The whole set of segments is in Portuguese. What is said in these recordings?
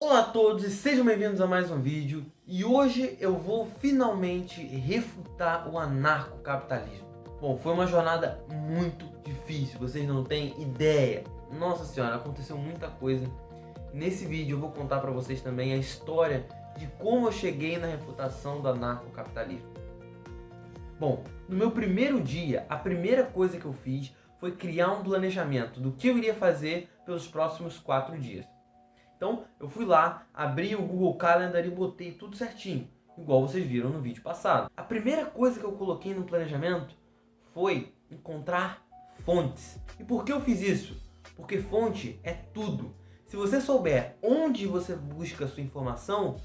Olá a todos e sejam bem-vindos a mais um vídeo. E hoje eu vou finalmente refutar o anarcocapitalismo. Bom, foi uma jornada muito difícil, vocês não têm ideia. Nossa senhora, aconteceu muita coisa. Nesse vídeo eu vou contar para vocês também a história de como eu cheguei na refutação do anarcocapitalismo. Bom, no meu primeiro dia, a primeira coisa que eu fiz foi criar um planejamento do que eu iria fazer pelos próximos 4 dias. Então, eu fui lá, abri o Google Calendar e botei tudo certinho, igual vocês viram no vídeo passado. A primeira coisa que eu coloquei no planejamento foi encontrar fontes. E por que eu fiz isso? Porque fonte é tudo. Se você souber onde você busca a sua informação,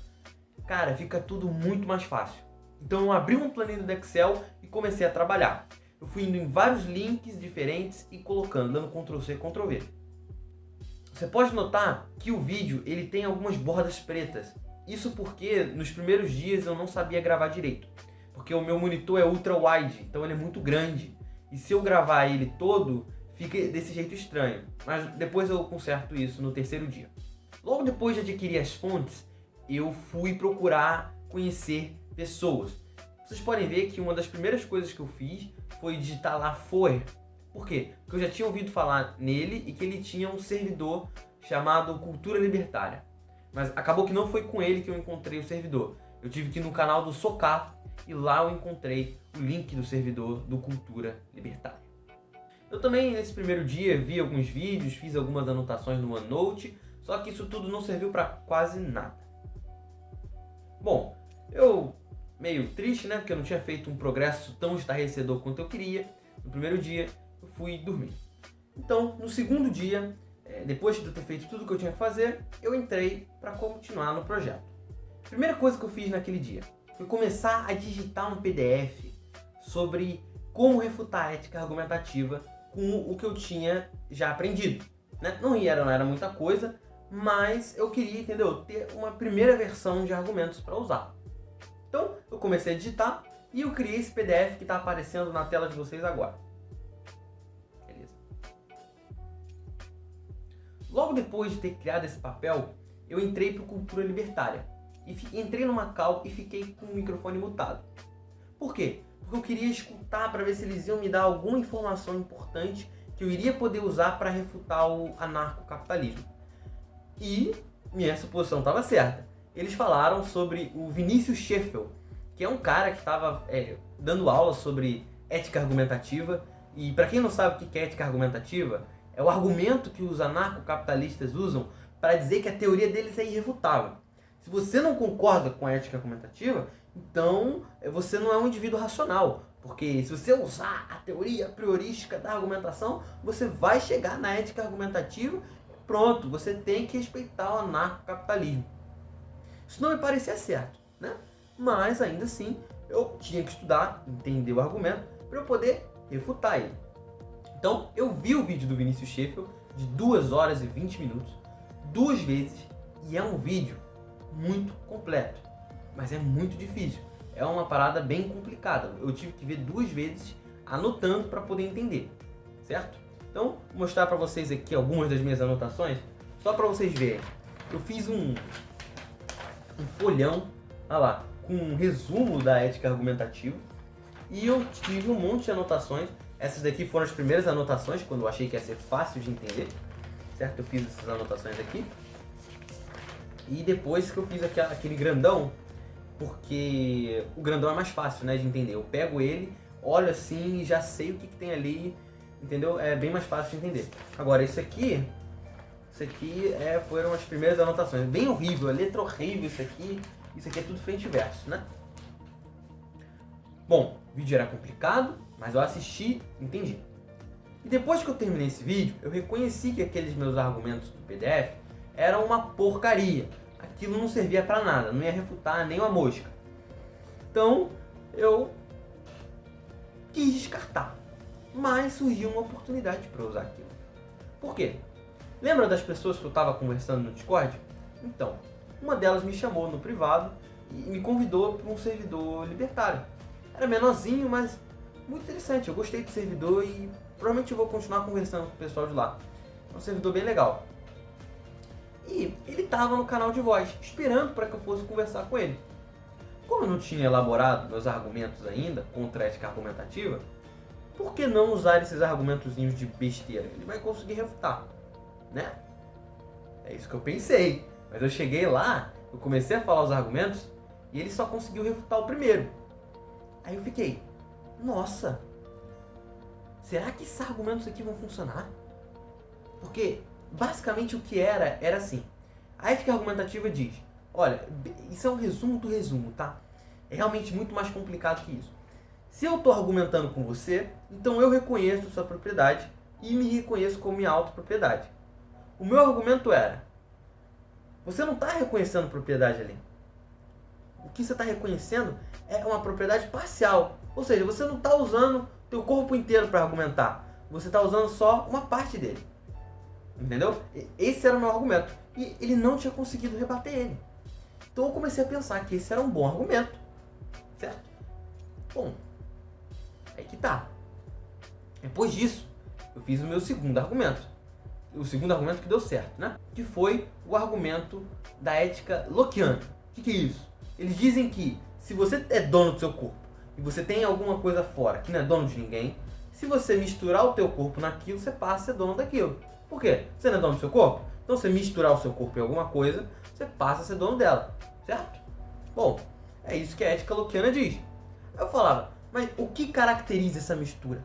cara, fica tudo muito mais fácil. Então, eu abri um planilha do Excel e comecei a trabalhar. Eu fui indo em vários links diferentes e colocando, dando Ctrl+C, Ctrl+V. Você pode notar que o vídeo ele tem algumas bordas pretas. Isso porque nos primeiros dias eu não sabia gravar direito. Porque o meu monitor é ultra wide, então ele é muito grande. E se eu gravar ele todo, fica desse jeito estranho. Mas depois eu conserto isso no terceiro dia. Logo depois de adquirir as fontes, eu fui procurar conhecer pessoas. Vocês podem ver que uma das primeiras coisas que eu fiz foi digitar lá Foer. Por quê? Porque eu já tinha ouvido falar nele e que ele tinha um servidor chamado Cultura Libertária. Mas acabou que não foi com ele que eu encontrei o servidor. Eu tive que ir no canal do Socar e lá eu encontrei o link do servidor do Cultura Libertária. Eu também, nesse primeiro dia, vi alguns vídeos, fiz algumas anotações no OneNote, só que isso tudo não serviu para quase nada. Bom, eu meio triste, né? Porque eu não tinha feito um progresso tão estarrecedor quanto eu queria no primeiro dia. Eu fui dormir. Então, no segundo dia, depois de eu ter feito tudo o que eu tinha que fazer, eu entrei para continuar no projeto. Primeira coisa que eu fiz naquele dia foi começar a digitar um PDF sobre como refutar a ética argumentativa com o que eu tinha já aprendido. Né? Não era muita coisa, mas eu queria, entendeu? Ter uma primeira versão de argumentos para usar. Então, eu comecei a digitar e eu criei esse PDF que está aparecendo na tela de vocês agora. Logo depois de ter criado esse papel, eu entrei para o Cultura Libertária. Entrei numa call e fiquei com o microfone mutado. Por quê? Porque eu queria escutar para ver se eles iam me dar alguma informação importante que eu iria poder usar para refutar o anarcocapitalismo. E minha suposição estava certa. Eles falaram sobre o Vinícius Scheffel, que é um cara que estava dando aula sobre ética argumentativa. E para quem não sabe o que é ética argumentativa, é o argumento que os anarcocapitalistas usam para dizer que a teoria deles é irrefutável. Se você não concorda com a ética argumentativa, então você não é um indivíduo racional. Porque se você usar a teoria priorística da argumentação, você vai chegar na ética argumentativa e pronto, você tem que respeitar o anarcocapitalismo. Isso não me parecia certo, né? Mas ainda assim, eu tinha que estudar, entender o argumento, para eu poder refutar ele. Então, eu vi o vídeo do Vinícius Scheffel de 2 horas e 20 minutos, 2 vezes, e é um vídeo muito completo, mas é muito difícil. É uma parada bem complicada. Eu tive que ver 2 vezes, anotando para poder entender, certo? Então, vou mostrar para vocês aqui algumas das minhas anotações, só para vocês verem. Eu fiz um folhão, olha lá, com um resumo da ética argumentativa, e eu tive um monte de anotações. Essas daqui foram as primeiras anotações, quando eu achei que ia ser fácil de entender, certo? Eu fiz essas anotações aqui. E depois que eu fiz aquele grandão, porque o grandão é mais fácil, né, de entender. Eu pego ele, olho assim e já sei o que tem ali, entendeu? É bem mais fácil de entender. Agora, isso aqui foram as primeiras anotações. Bem horrível, a letra horrível isso aqui é tudo frente e verso, né? Bom, o vídeo era complicado, mas eu assisti e entendi. E depois que eu terminei esse vídeo, eu reconheci que aqueles meus argumentos do PDF eram uma porcaria. Aquilo não servia pra nada, não ia refutar nem uma mosca. Então, eu quis descartar. Mas surgiu uma oportunidade para usar aquilo. Por quê? Lembra das pessoas que eu estava conversando no Discord? Então, uma delas me chamou no privado e me convidou para um servidor libertário. Era menorzinho, mas muito interessante. Eu gostei do servidor e provavelmente eu vou continuar conversando com o pessoal de lá. É um servidor bem legal. E ele estava no canal de voz, esperando para que eu fosse conversar com ele. Como eu não tinha elaborado meus argumentos ainda contra a ética argumentativa, por que não usar esses argumentozinhos de besteira? Ele vai conseguir refutar, né? É isso que eu pensei. Mas eu cheguei lá, eu comecei a falar os argumentos e ele só conseguiu refutar o primeiro. Aí eu fiquei, nossa, será que esses argumentos aqui vão funcionar? Porque basicamente o que era assim. A ética argumentativa diz, olha, isso é um resumo do resumo, tá? É realmente muito mais complicado que isso. Se eu estou argumentando com você, então eu reconheço sua propriedade e me reconheço como minha autopropriedade. O meu argumento era, você não está reconhecendo propriedade ali. O que você está reconhecendo é uma propriedade parcial. Ou seja, você não está usando teu corpo inteiro para argumentar. Você está usando só uma parte dele. Entendeu? Esse era o meu argumento. E ele não tinha conseguido rebater ele. Então eu comecei a pensar que esse era um bom argumento. Certo? Bom, aí que tá. Depois disso, eu fiz o meu segundo argumento. O segundo argumento que deu certo, né? Que foi o argumento da ética lockeana. O que é isso? Eles dizem que se você é dono do seu corpo e você tem alguma coisa fora que não é dono de ninguém, se você misturar o teu corpo naquilo, você passa a ser dono daquilo. Por quê? Você não é dono do seu corpo? Então, se você misturar o seu corpo em alguma coisa, você passa a ser dono dela. Certo? Bom, é isso que a ética lockeana diz. Aí eu falava, mas o que caracteriza essa mistura?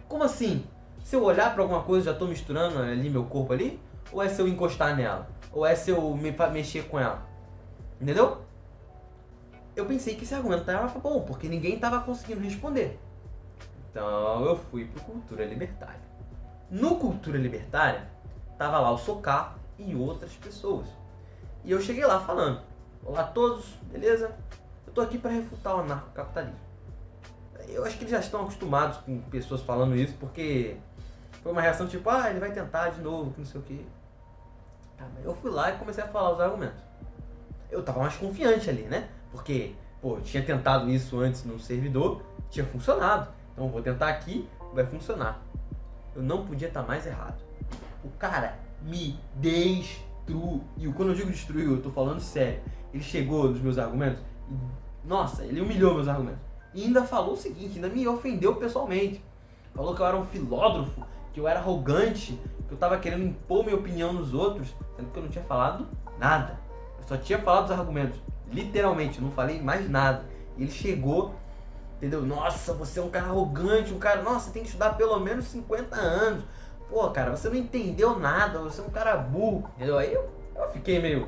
Como assim? Se eu olhar para alguma coisa, já estou misturando ali meu corpo ali? Ou é se eu encostar nela? Ou é se eu mexer com ela? Entendeu? Eu pensei que esse argumento era bom, porque ninguém estava conseguindo responder. Então eu fui para Cultura Libertária. No Cultura Libertária, tava lá o Socar e outras pessoas. E eu cheguei lá falando, olá a todos, beleza? Eu tô aqui para refutar o anarcocapitalismo. Eu acho que eles já estão acostumados com pessoas falando isso, porque foi uma reação tipo, ele vai tentar de novo, que não sei o quê. Eu fui lá e comecei a falar os argumentos. Eu tava mais confiante ali, né? Porque, eu tinha tentado isso antes no servidor, tinha funcionado. Então eu vou tentar aqui, vai funcionar. Eu não podia estar mais errado. O cara me destruiu. Quando eu digo destruiu, eu tô falando sério. Ele chegou nos meus argumentos e, nossa, ele humilhou meus argumentos. E ainda falou o seguinte, ainda me ofendeu pessoalmente. Falou que eu era um filósofo, que eu era arrogante, que eu tava querendo impor minha opinião nos outros, sendo que eu não tinha falado nada. Eu só tinha falado os argumentos. Literalmente, eu não falei mais nada. E ele chegou, entendeu? Nossa, você é um cara arrogante, um cara... Nossa, você tem que estudar pelo menos 50 anos. Pô, cara, você não entendeu nada, você é um cara burro. Entendeu? Aí eu fiquei meio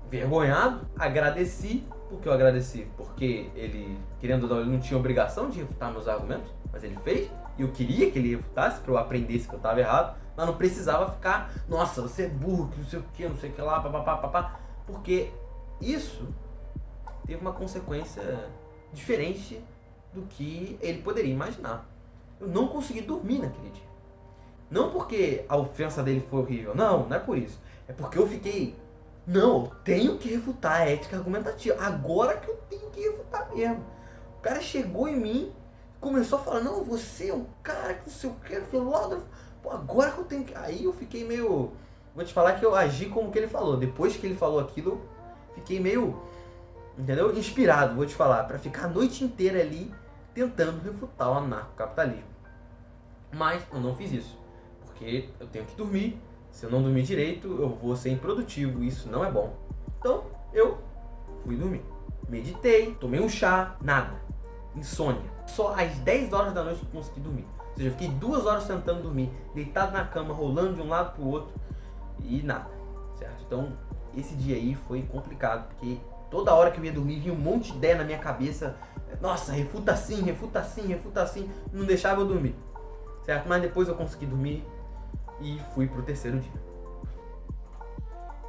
envergonhado, agradeci. Por que eu agradeci? Porque ele, querendo ou não, ele não tinha obrigação de refutar meus argumentos, mas ele fez. E eu queria que ele refutasse para eu aprendesse que eu estava errado, mas não precisava ficar, nossa, você é burro, que não sei o que, não sei o que lá, papapá, porque isso teve uma consequência diferente do que ele poderia imaginar. Eu não consegui dormir naquele dia. Não porque a ofensa dele foi horrível, não é por isso. É porque eu fiquei, não, eu tenho que refutar a ética argumentativa. Agora que eu tenho que refutar mesmo. O cara chegou em mim, começou a falar, não, você é um cara que não sei o que, filósofo. Pô, agora que eu tenho que... Aí eu fiquei meio... Vou te falar que eu agi como que ele falou. Depois que ele falou aquilo, fiquei meio... Entendeu? Inspirado, vou te falar, para ficar a noite inteira ali tentando refutar o anarcocapitalismo. Mas eu não fiz isso, porque eu tenho que dormir. Se eu não dormir direito, eu vou ser improdutivo, isso não é bom. Então, eu fui dormir. Meditei, tomei um chá, nada. Insônia. Só às 10 horas da noite eu consegui dormir. Ou seja, eu fiquei 2 horas tentando dormir, deitado na cama, rolando de um lado pro outro e nada, certo? Então, esse dia aí foi complicado, porque toda hora que eu ia dormir vinha um monte de ideia na minha cabeça. Nossa, refuta assim, refuta assim, refuta assim. Não deixava eu dormir, certo? Mas depois eu consegui dormir e fui pro terceiro dia.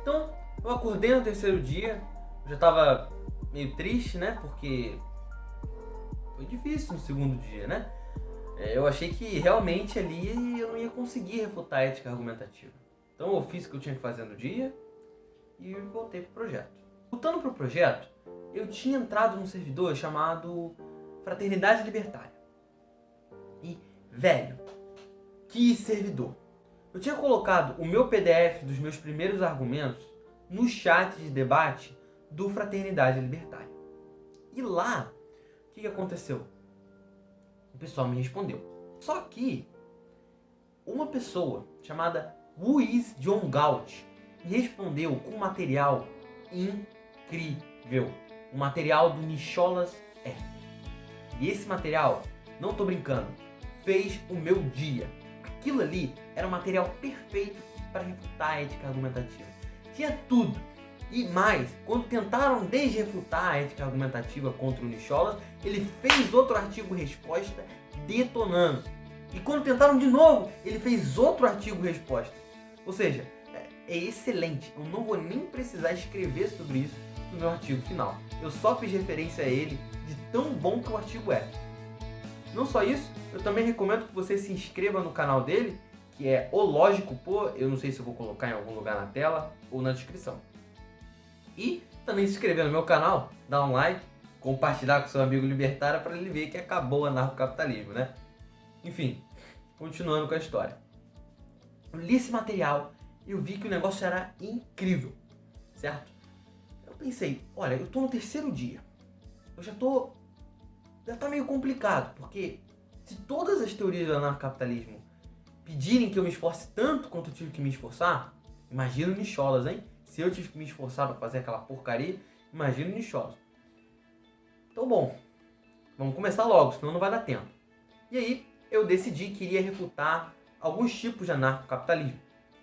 Então, eu acordei no terceiro dia, eu já tava meio triste, né? Porque foi difícil no segundo dia, né? Eu achei que realmente ali eu não ia conseguir refutar a ética argumentativa. Então eu fiz o que eu tinha que fazer no dia e voltei pro projeto. Voltando pro projeto, eu tinha entrado num servidor chamado Fraternidade Libertária. E, velho, que servidor! Eu tinha colocado o meu PDF dos meus primeiros argumentos no chat de debate do Fraternidade Libertária. E lá, o que aconteceu? O pessoal me respondeu. Só que uma pessoa chamada Luiz John Galt me respondeu com um material incrível. Um material do Nicholas F. E esse material, não tô brincando, fez o meu dia. Aquilo ali era um material perfeito para refutar a ética argumentativa. Tinha tudo. E mais, quando tentaram desrefutar a ética argumentativa contra o Nicholas, ele fez outro artigo-resposta detonando. E quando tentaram de novo, ele fez outro artigo-resposta. Ou seja, é excelente. Eu não vou nem precisar escrever sobre isso no meu artigo final. Eu só fiz referência a ele de tão bom que o artigo é. Não só isso, eu também recomendo que você se inscreva no canal dele, que é O Lógico Pô. Eu não sei se eu vou colocar em algum lugar na tela ou na descrição. E também se inscrever no meu canal, dar um like, compartilhar com seu amigo libertário para ele ver que acabou o anarcocapitalismo, né? Enfim, continuando com a história. Eu li esse material e eu vi que o negócio era incrível, certo? Eu pensei, olha, eu tô no terceiro dia. Já tá meio complicado, porque se todas as teorias do anarcocapitalismo pedirem que eu me esforce tanto quanto eu tive que me esforçar, imagina o Nicholas, hein? Se eu tive que me esforçar para fazer aquela porcaria, imagina o Nicholas. Então, bom, vamos começar logo, senão não vai dar tempo. E aí, eu decidi que iria refutar alguns tipos de anarcocapitalismo.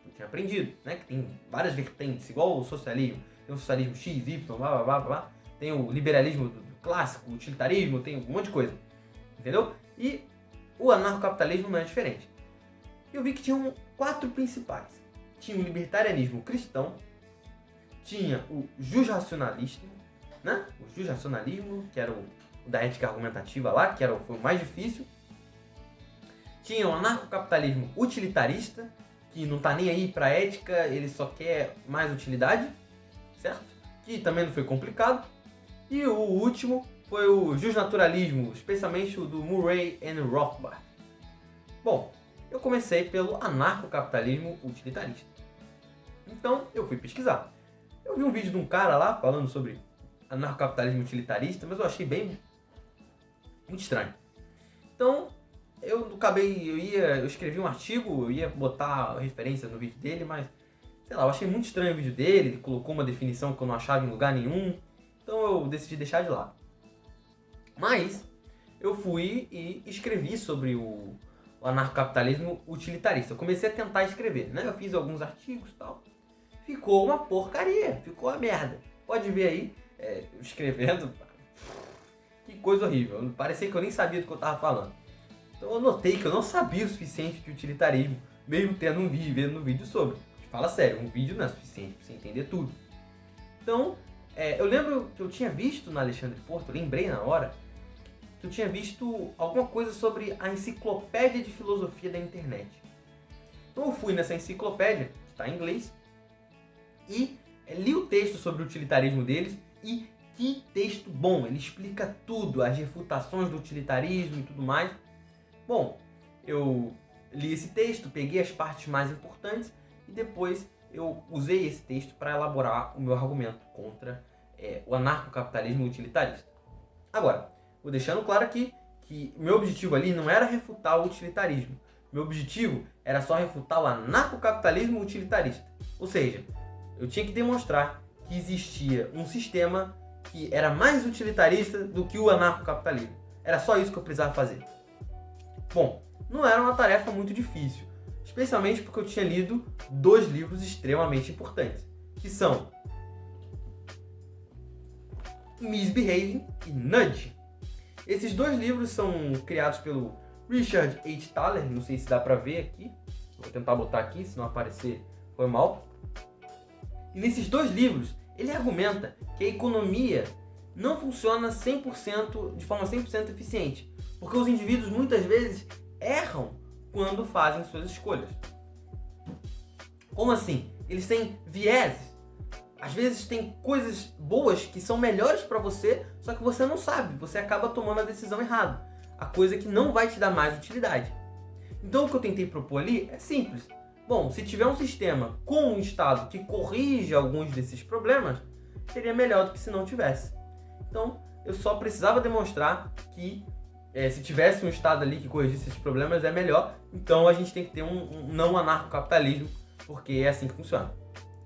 Eu tinha aprendido, né? Que tem várias vertentes, igual o socialismo. Tem o socialismo X, Y, blá, blá, blá, blá. Tem o liberalismo do clássico, o utilitarismo, tem um monte de coisa. Entendeu? E o anarcocapitalismo não é diferente. Eu vi que tinham 4 principais. Tinha o libertarianismo cristão, tinha o jusracionalismo, né? O jusracionalismo, que era o da ética argumentativa lá, que foi o mais difícil. Tinha o anarcocapitalismo utilitarista, que não tá nem aí pra ética, ele só quer mais utilidade, certo? Que também não foi complicado. E o último foi o justnaturalismo, especialmente o do Murray e Rothbard. Bom, eu comecei pelo anarcocapitalismo utilitarista. Então, eu fui pesquisar. Eu vi um vídeo de um cara lá falando sobre anarcocapitalismo utilitarista, mas eu achei muito estranho. Então, eu escrevi um artigo, eu ia botar referência no vídeo dele, mas, sei lá, eu achei muito estranho o vídeo dele, ele colocou uma definição que eu não achava em lugar nenhum, então eu decidi deixar de lado. Mas, eu fui e escrevi sobre o anarcocapitalismo utilitarista. Eu comecei a tentar escrever, né? Eu fiz alguns artigos e tal. Ficou uma porcaria, ficou uma merda. Pode ver aí, escrevendo, que coisa horrível. Parecia que eu nem sabia do que eu tava falando. Então eu notei que eu não sabia o suficiente de utilitarismo, mesmo tendo um vídeo, vendo um vídeo sobre. Fala sério, um vídeo não é suficiente pra você entender tudo. Então, eu lembro que eu tinha visto na Alexandre Porto, eu lembrei na hora, que eu tinha visto alguma coisa sobre a enciclopédia de filosofia da internet. Então eu fui nessa enciclopédia, que está em inglês, e li o texto sobre o utilitarismo deles, e que texto bom, ele explica tudo, as refutações do utilitarismo e tudo mais. Bom, eu li esse texto, peguei as partes mais importantes e depois eu usei esse texto para elaborar o meu argumento contra o anarcocapitalismo utilitarista. Agora, vou deixando claro aqui que meu objetivo ali não era refutar o utilitarismo. Meu objetivo era só refutar o anarcocapitalismo utilitarista. Ou seja, eu tinha que demonstrar que existia um sistema que era mais utilitarista do que o anarcocapitalismo. Era só isso que eu precisava fazer. Bom, não era uma tarefa muito difícil, especialmente porque eu tinha lido 2 livros extremamente importantes, que são Misbehaving e Nudge. Esses 2 livros são criados pelo Richard H. Thaler, não sei se dá pra ver aqui, vou tentar botar aqui, se não aparecer foi mal. E nesses 2 livros, ele argumenta que a economia não funciona 100%, de forma 100% eficiente, porque os indivíduos muitas vezes erram quando fazem suas escolhas. Como assim? Eles têm vieses. Às vezes tem coisas boas que são melhores para você, só que você não sabe, você acaba tomando a decisão errada, a coisa que não vai te dar mais utilidade. Então o que eu tentei propor ali é simples. Bom, se tiver um sistema com um Estado que corrige alguns desses problemas, seria melhor do que se não tivesse. Então, eu só precisava demonstrar que se tivesse um Estado ali que corrigisse esses problemas, é melhor. Então, a gente tem que ter um não anarcocapitalismo, porque é assim que funciona,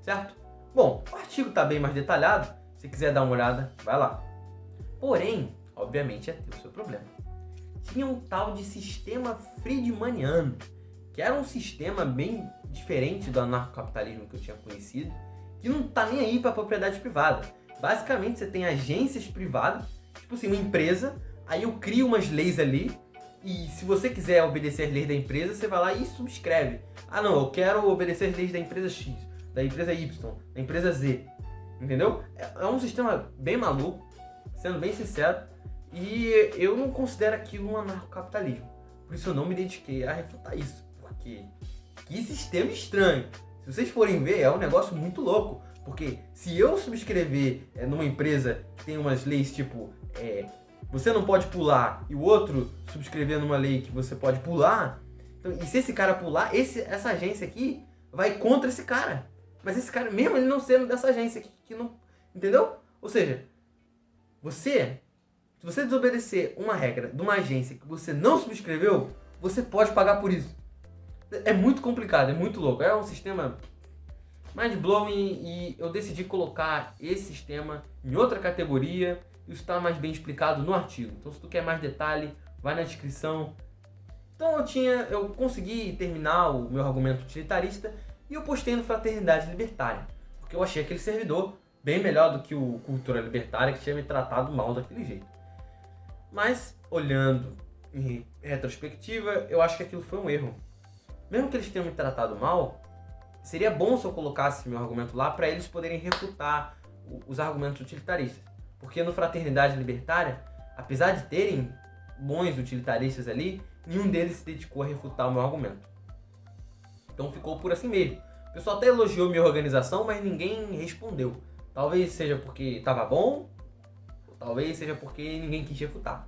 certo? Bom, o artigo está bem mais detalhado. Se quiser dar uma olhada, vai lá. Porém, obviamente, ia ter o seu problema. Tinha um tal de sistema friedmaniano, que era um sistema bem diferente do anarcocapitalismo que eu tinha conhecido, que não tá nem aí para propriedade privada. Basicamente, você tem agências privadas, tipo assim, uma empresa, aí eu crio umas leis ali, e se você quiser obedecer as leis da empresa, você vai lá e subscreve. Ah não, eu quero obedecer as leis da empresa X, da empresa Y, da empresa Z. Entendeu? É um sistema bem maluco, sendo bem sincero, e eu não considero aquilo um anarcocapitalismo. Por isso eu não me dediquei a refutar isso, porque que sistema estranho. Se vocês forem ver, é um negócio muito louco, porque se eu subscrever numa empresa que tem umas leis tipo você não pode pular, e o outro subscrever numa lei que você pode pular, então, e se esse cara pular, essa agência aqui vai contra esse cara. Mas esse cara, mesmo ele não sendo dessa agência aqui, que não, entendeu? Ou seja, se você desobedecer uma regra de uma agência que você não subscreveu, você pode pagar por isso. É muito complicado, é muito louco. É um sistema mind-blowing e eu decidi colocar esse sistema em outra categoria. Isso está mais bem explicado no artigo. Então, se tu quer mais detalhe, vai na descrição. Então, eu consegui terminar o meu argumento utilitarista e eu postei no Fraternidade Libertária, porque eu achei aquele servidor bem melhor do que o Cultura Libertária, que tinha me tratado mal daquele jeito. Mas, olhando em retrospectiva, eu acho que aquilo foi um erro. Mesmo que eles tenham me tratado mal, seria bom se eu colocasse meu argumento lá para eles poderem refutar os argumentos utilitaristas. Porque no Fraternidade Libertária, apesar de terem bons utilitaristas ali, nenhum deles se dedicou a refutar o meu argumento. Então ficou por assim mesmo. O pessoal até elogiou minha organização, mas ninguém respondeu. Talvez seja porque estava bom, ou talvez seja porque ninguém quis refutar.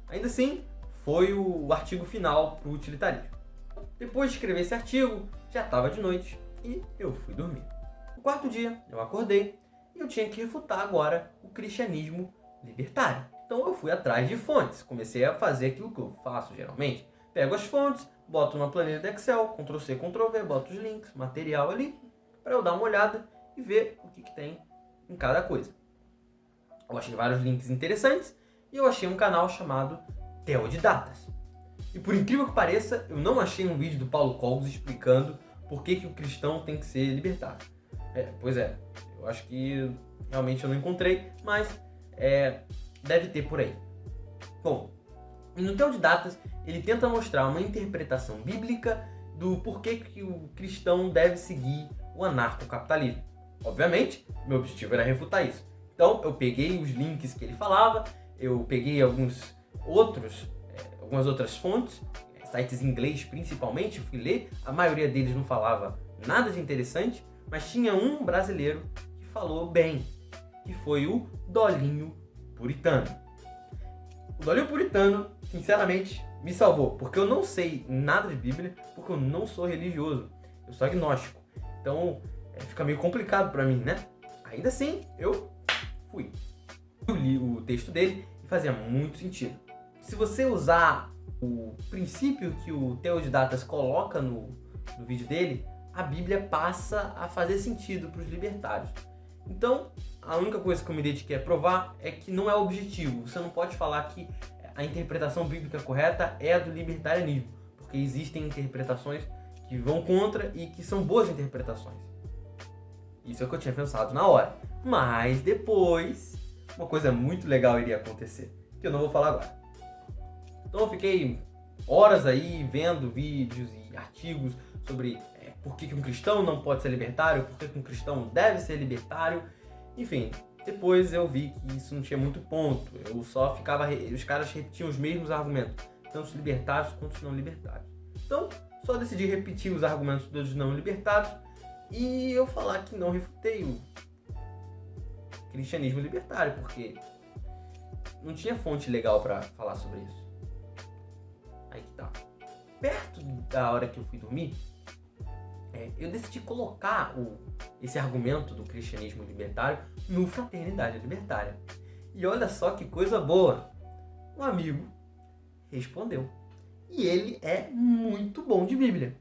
Ainda assim, foi o artigo final para o utilitarismo. Depois de escrever esse artigo, já estava de noite e eu fui dormir. No quarto dia, eu acordei e eu tinha que refutar agora o cristianismo libertário. Então eu fui atrás de fontes, comecei a fazer aquilo que eu faço geralmente. Pego as fontes, boto numa planilha de Excel, Ctrl+C, Ctrl+V, boto os links, material ali, para eu dar uma olhada e ver o que tem em cada coisa. Eu achei vários links interessantes e eu achei um canal chamado Teodidatas. E por incrível que pareça, eu não achei um vídeo do Paulo Cogos explicando por que o cristão tem que ser libertário. Pois é, eu acho que realmente eu não encontrei, mas deve ter por aí. Bom, no Teodidatas ele tenta mostrar uma interpretação bíblica do porquê que o cristão deve seguir o anarcocapitalismo. Obviamente, meu objetivo era refutar isso. Então eu peguei os links que ele falava, eu peguei algumas outras fontes, sites em inglês principalmente, fui ler, a maioria deles não falava nada de interessante, mas tinha um brasileiro que falou bem, que foi o Dolinho Puritano. O Dolinho Puritano, sinceramente, me salvou, porque eu não sei nada de Bíblia, porque eu não sou religioso, eu sou agnóstico. Então fica meio complicado pra mim, né? Ainda assim, eu fui. Eu li o texto dele e fazia muito sentido. Se você usar o princípio que o Teodidatas coloca no vídeo dele, a Bíblia passa a fazer sentido para os libertários. Então, a única coisa que eu me dediquei a provar é que não é objetivo. Você não pode falar que a interpretação bíblica correta é a do libertarianismo, porque existem interpretações que vão contra e que são boas interpretações. Isso é o que eu tinha pensado na hora. Mas depois, uma coisa muito legal iria acontecer, que eu não vou falar agora. Então eu fiquei horas aí vendo vídeos e artigos sobre por que um cristão não pode ser libertário, por que um cristão deve ser libertário. Enfim, depois eu vi que isso não tinha muito ponto. Eu só ficava... Os caras repetiam os mesmos argumentos, tanto os libertários quanto os não libertários. Então, só decidi repetir os argumentos dos não libertários e eu falar que não refutei o cristianismo libertário, porque não tinha fonte legal para falar sobre isso. Aí que tá. Perto da hora que eu fui dormir, eu decidi colocar esse argumento do cristianismo libertário no Fraternidade Libertária. E olha só que coisa boa! Um amigo respondeu. E ele é muito bom de Bíblia.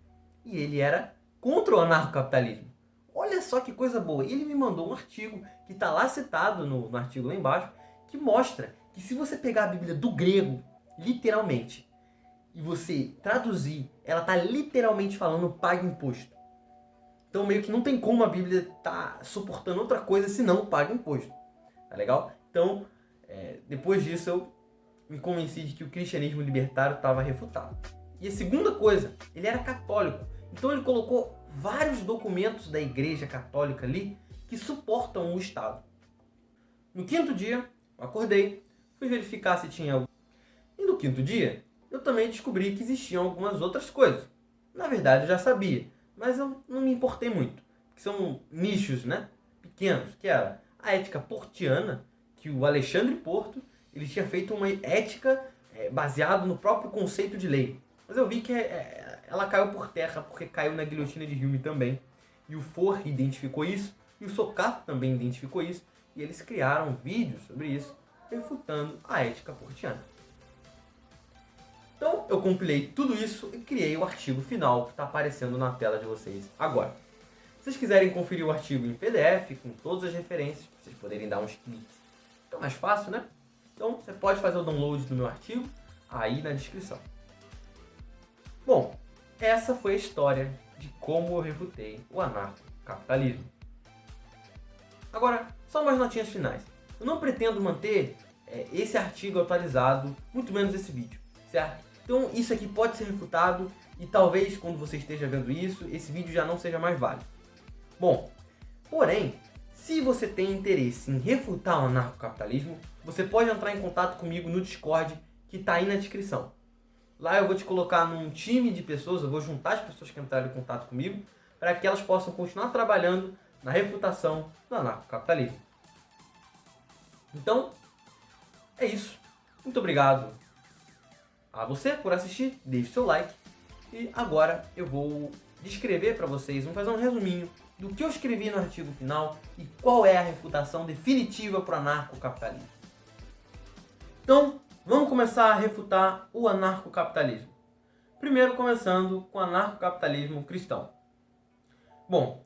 E ele era contra o anarcocapitalismo. Olha só que coisa boa! Ele me mandou um artigo que está lá citado no artigo lá embaixo, que mostra que se você pegar a Bíblia do grego, literalmente, e você traduzir, ela está literalmente falando pague imposto. Então meio que não tem como a Bíblia estar suportando outra coisa senão pague imposto. Tá legal? Então, depois disso eu me convenci de que o cristianismo libertário estava refutado. E a segunda coisa, ele era católico. Então ele colocou vários documentos da Igreja Católica ali que suportam o Estado. No quinto dia, eu acordei, fui verificar se tinha algo. E no quinto dia, eu também descobri que existiam algumas outras coisas. Na verdade, eu já sabia, mas eu não me importei muito. Que são nichos, né, pequenos, que era a ética portiana, que o Alexandre Porto ele tinha feito uma ética baseada no próprio conceito de lei. Mas eu vi que ela caiu por terra, porque caiu na guilhotina de Hume também. E o Forre identificou isso, e o Socato também identificou isso, e eles criaram vídeos sobre isso, refutando a ética portiana. Então, eu compilei tudo isso e criei o artigo final que está aparecendo na tela de vocês agora. Se vocês quiserem conferir o artigo em PDF, com todas as referências, para vocês poderem dar uns cliques, fica mais fácil, né? Então, você pode fazer o download do meu artigo aí na descrição. Bom, essa foi a história de como eu refutei o anarcocapitalismo. Agora, só umas notinhas finais. Eu não pretendo manter esse artigo atualizado, muito menos esse vídeo, certo? Então isso aqui pode ser refutado e talvez quando você esteja vendo isso, esse vídeo já não seja mais válido. Bom, porém, se você tem interesse em refutar o anarcocapitalismo, você pode entrar em contato comigo no Discord, que está aí na descrição. Lá eu vou te colocar num time de pessoas, eu vou juntar as pessoas que entraram em contato comigo, para que elas possam continuar trabalhando na refutação do anarcocapitalismo. Então, é isso. Muito obrigado a você por assistir, deixe seu like. E agora eu vou descrever para vocês, vamos fazer um resuminho do que eu escrevi no artigo final e qual é a refutação definitiva para o anarcocapitalismo. Então, vamos começar a refutar o anarcocapitalismo. Primeiro começando com o anarcocapitalismo cristão. Bom,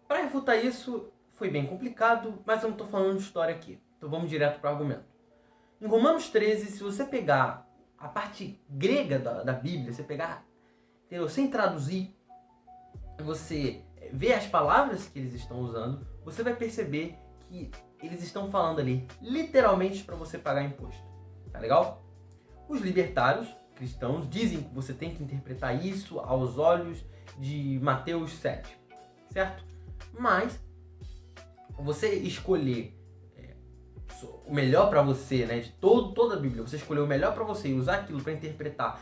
para refutar isso foi bem complicado, mas eu não estou falando de história aqui. Então vamos direto para o argumento. Em Romanos 13, se você pegar a parte grega da Bíblia, você pegar, entendeu? Sem traduzir, você vê as palavras que eles estão usando, você vai perceber que eles estão falando ali literalmente para você pagar imposto. Tá legal? Os libertários cristãos dizem que você tem que interpretar isso aos olhos de Mateus 7, certo? Mas você escolher o melhor para você, né, de toda a Bíblia, você escolher o melhor para você e usar aquilo para interpretar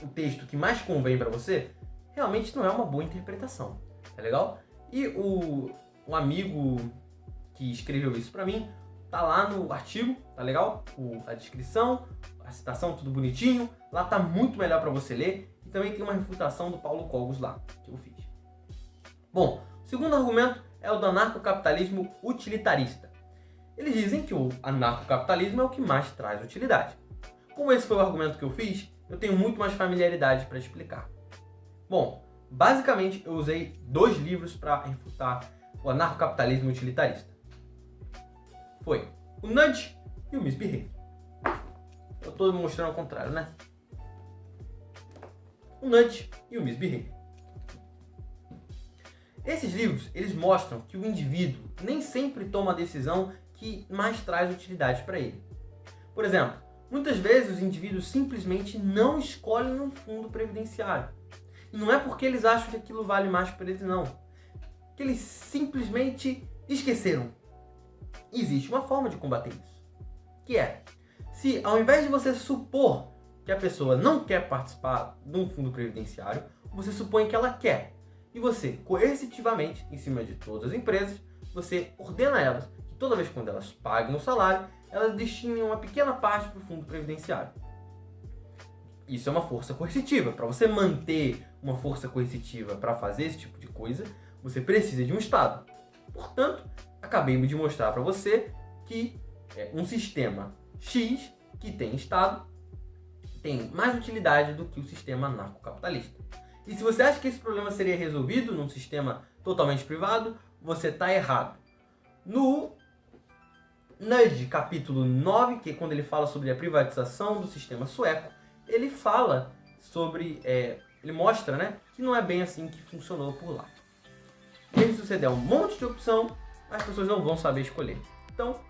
o texto que mais convém para você, realmente não é uma boa interpretação, tá legal? E o amigo que escreveu isso para mim tá lá no artigo, tá legal? A descrição, a citação, tudo bonitinho, lá tá muito melhor para você ler, e também tem uma refutação do Paulo Cogos lá, que eu fiz. Bom, o segundo argumento é o do anarcocapitalismo utilitarista. Eles dizem que o anarcocapitalismo é o que mais traz utilidade. Como esse foi o argumento que eu fiz, eu tenho muito mais familiaridade para explicar. Bom, basicamente eu usei 2 livros para refutar o anarcocapitalismo utilitarista. Foi o Nudge e o Misbehavior. Eu estou mostrando ao contrário, né? O Nudge e o Misbehavior. Esses livros, eles mostram que o indivíduo nem sempre toma a decisão que mais traz utilidade para ele. Por exemplo, muitas vezes os indivíduos simplesmente não escolhem um fundo previdenciário. E não é porque eles acham que aquilo vale mais para eles, não. Que eles simplesmente esqueceram. Existe uma forma de combater isso. Que é, se ao invés de você supor que a pessoa não quer participar de um fundo previdenciário, você supõe que ela quer. E você, coercitivamente, em cima de todas as empresas, você ordena a elas que toda vez quando elas paguem o salário, elas destinem uma pequena parte para o fundo previdenciário. Isso é uma força coercitiva, para você manter uma força coercitiva para fazer esse tipo de coisa, você precisa de um Estado. Portanto, acabei de mostrar para você que um sistema X que tem Estado tem mais utilidade do que o sistema anarcocapitalista. E se você acha que esse problema seria resolvido num sistema totalmente privado, você está errado. No Nudge, capítulo 9, que é quando ele fala sobre a privatização do sistema sueco, ele fala sobre, ele mostra, né, que não é bem assim que funcionou por lá. Mesmo se você der um monte de opção, as pessoas não vão saber escolher. Então,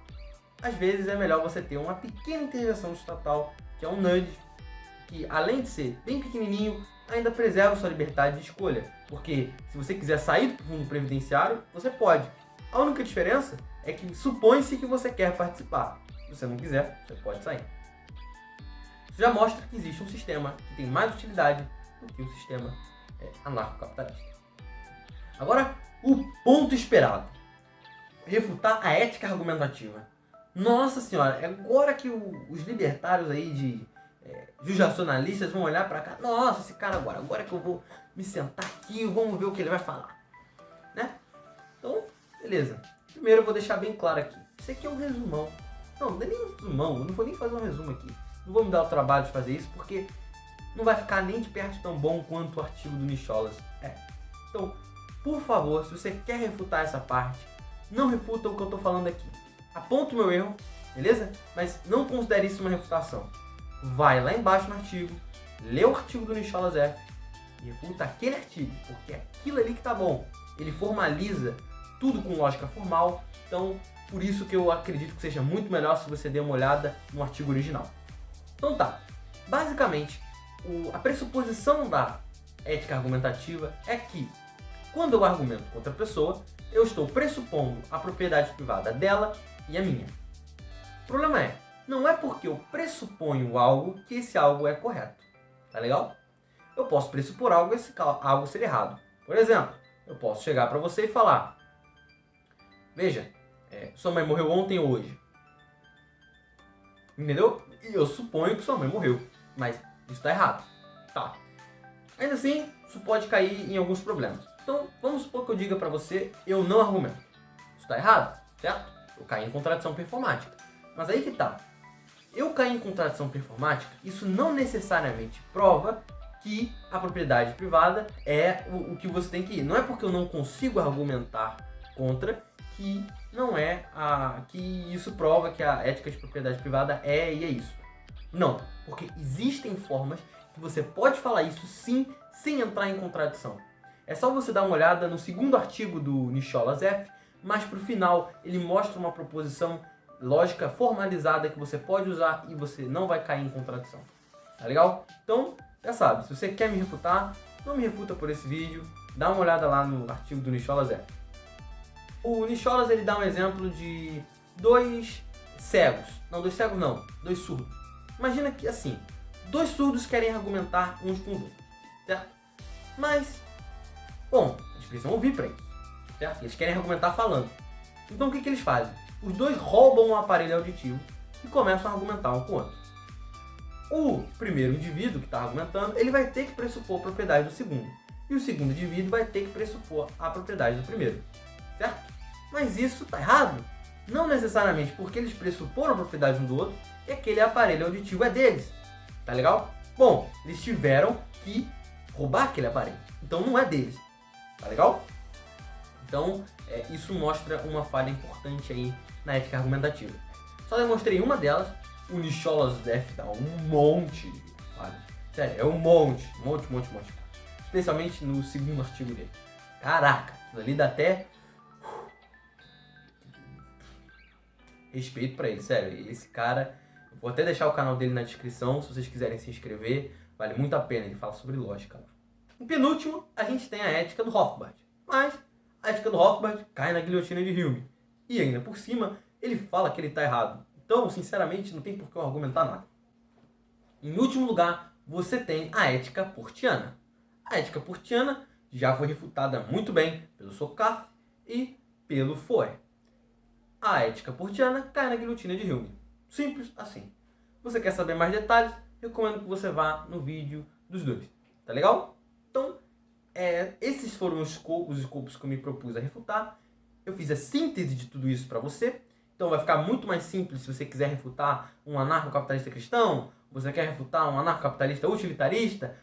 às vezes é melhor você ter uma pequena intervenção estatal, que é um nudge, que além de ser bem pequenininho, ainda preserva sua liberdade de escolha. Porque se você quiser sair do fundo previdenciário, você pode. A única diferença é que supõe-se que você quer participar. Se você não quiser, você pode sair. Isso já mostra que existe um sistema que tem mais utilidade do que o sistema anarcocapitalista. Agora, o ponto esperado. Refutar a ética argumentativa. Nossa senhora, é agora que os libertários aí os racionalistas vão olhar pra cá. Nossa, esse cara agora que eu vou me sentar aqui, vamos ver o que ele vai falar. Né? Então, beleza. Primeiro eu vou deixar bem claro aqui. Isso aqui é um resumão. Não é nem um resumão, eu não vou nem fazer um resumo aqui. Não vou me dar o trabalho de fazer isso, porque não vai ficar nem de perto tão bom quanto o artigo do Nicholas. Então, por favor, se você quer refutar essa parte, não refuta o que eu estou falando aqui. Aponta o meu erro, beleza? Mas não considere isso uma refutação. Vai lá embaixo no artigo, lê o artigo do Nicholas F e refuta aquele artigo, porque é aquilo ali que tá bom. Ele formaliza tudo com lógica formal, então por isso que eu acredito que seja muito melhor se você der uma olhada no artigo original. Então tá, basicamente, a pressuposição da ética argumentativa é que quando eu argumento contra a pessoa, eu estou pressupondo a propriedade privada dela e a minha. O problema não é porque eu pressuponho algo que esse algo é correto. Tá legal? Eu posso pressupor algo e esse algo ser errado. Por exemplo, eu posso chegar para você e falar: veja, sua mãe morreu ontem ou hoje. Entendeu? E eu suponho que sua mãe morreu. Mas isso está errado. Tá. Ainda assim, isso pode cair em alguns problemas. Então, vamos supor que eu diga para você: eu não argumento. Isso está errado, certo? Eu caí em contradição performática. Mas aí que tá. Eu cair em contradição performática, isso não necessariamente prova que a propriedade privada é o que você tem que ir. Não é porque eu não consigo argumentar contra que não é que isso prova que a ética de propriedade privada e é isso. Não, porque existem formas que você pode falar isso sim, sem entrar em contradição. É só você dar uma olhada no segundo artigo do Nicholas F, mas pro final ele mostra uma proposição lógica formalizada que você pode usar e você não vai cair em contradição. Tá legal? Então, já sabe, se você quer me refutar, não me refuta por esse vídeo, dá uma olhada lá no artigo do Nicholas F. O Nicholas, ele dá um exemplo de dois surdos. Imagina que assim, dois surdos querem argumentar uns com os outros, certo? Mas, bom, eles precisam ouvir para isso, certo? Eles querem argumentar falando. Então o que eles fazem? Os dois roubam um aparelho auditivo e começam a argumentar um com o outro. O primeiro indivíduo que está argumentando, ele vai ter que pressupor a propriedade do segundo. E o segundo indivíduo vai ter que pressupor a propriedade do primeiro. Certo? Mas isso está errado. Não necessariamente porque eles pressuporam a propriedade um do outro e aquele aparelho auditivo é deles. Tá legal? Bom, eles tiveram que roubar aquele aparelho. Então não é deles. Tá legal? Então, isso mostra uma falha importante aí na ética argumentativa. Só demonstrei uma delas, o Nicholas F dá um monte de falhas. Sério, é um monte. Especialmente no segundo artigo dele. Caraca, aquilo ali dá até respeito pra ele, sério. Esse cara, eu vou até deixar o canal dele na descrição, se vocês quiserem se inscrever, vale muito a pena, ele fala sobre lógica lá. Em penúltimo, a gente tem a ética do Rothbard. Mas a ética do Rothbard cai na guilhotina de Hume. E ainda por cima, ele fala que ele está errado. Então, sinceramente, não tem por que eu argumentar nada. Em último lugar, você tem a ética portiana. A ética portiana já foi refutada muito bem pelo Sokaf e pelo Foer. A ética portiana cai na guilhotina de Hume. Simples assim. Você quer saber mais detalhes? Recomendo que você vá no vídeo dos dois. Tá legal? Então, esses foram os escopos que eu me propus a refutar. Eu fiz a síntese de tudo isso para você. Então vai ficar muito mais simples se você quiser refutar um anarcocapitalista cristão, você quer refutar um anarcocapitalista utilitarista,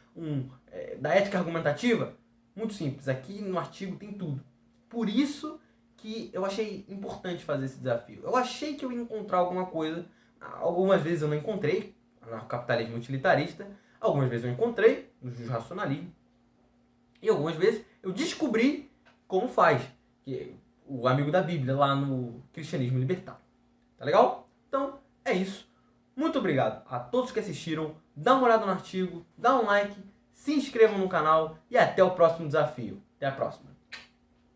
da ética argumentativa. Muito simples. Aqui no artigo tem tudo. Por isso que eu achei importante fazer esse desafio. Eu achei que eu ia encontrar alguma coisa. Algumas vezes eu não encontrei anarcocapitalismo utilitarista. Algumas vezes eu encontrei no racionalismo. E algumas vezes eu descobri como faz. Que o amigo da Bíblia lá no Cristianismo Libertário. Tá legal? Então, é isso. Muito obrigado a todos que assistiram. Dá uma olhada no artigo, dá um like, se inscrevam no canal e até o próximo desafio. Até a próxima.